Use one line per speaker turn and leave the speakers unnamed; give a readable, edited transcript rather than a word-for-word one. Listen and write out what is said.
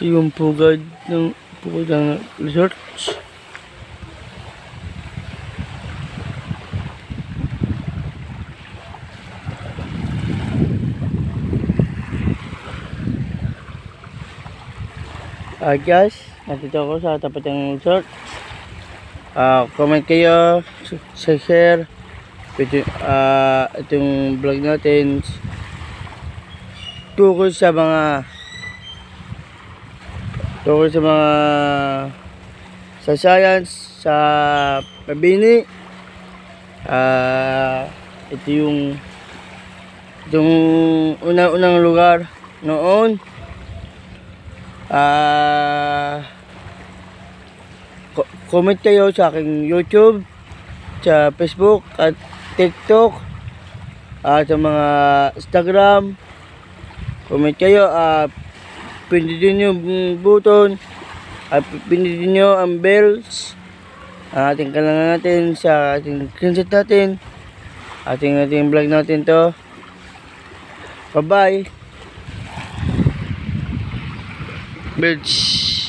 Yung pugad ng resorts. Guys, nandito ako sa tapat ng resort. Comment kayo, share itong vlog natin tungkol sa mga sa science, sa Mabini. Ito yung unang lugar noon. Comment kayo sa aking YouTube, sa Facebook at TikTok, sa mga Instagram. Comment kayo, pindutin nyo yung button at pindutin nyo ang bells. Ating kailangan natin sa ating screenshot natin, ating vlog natin to. Bye bye. Birds.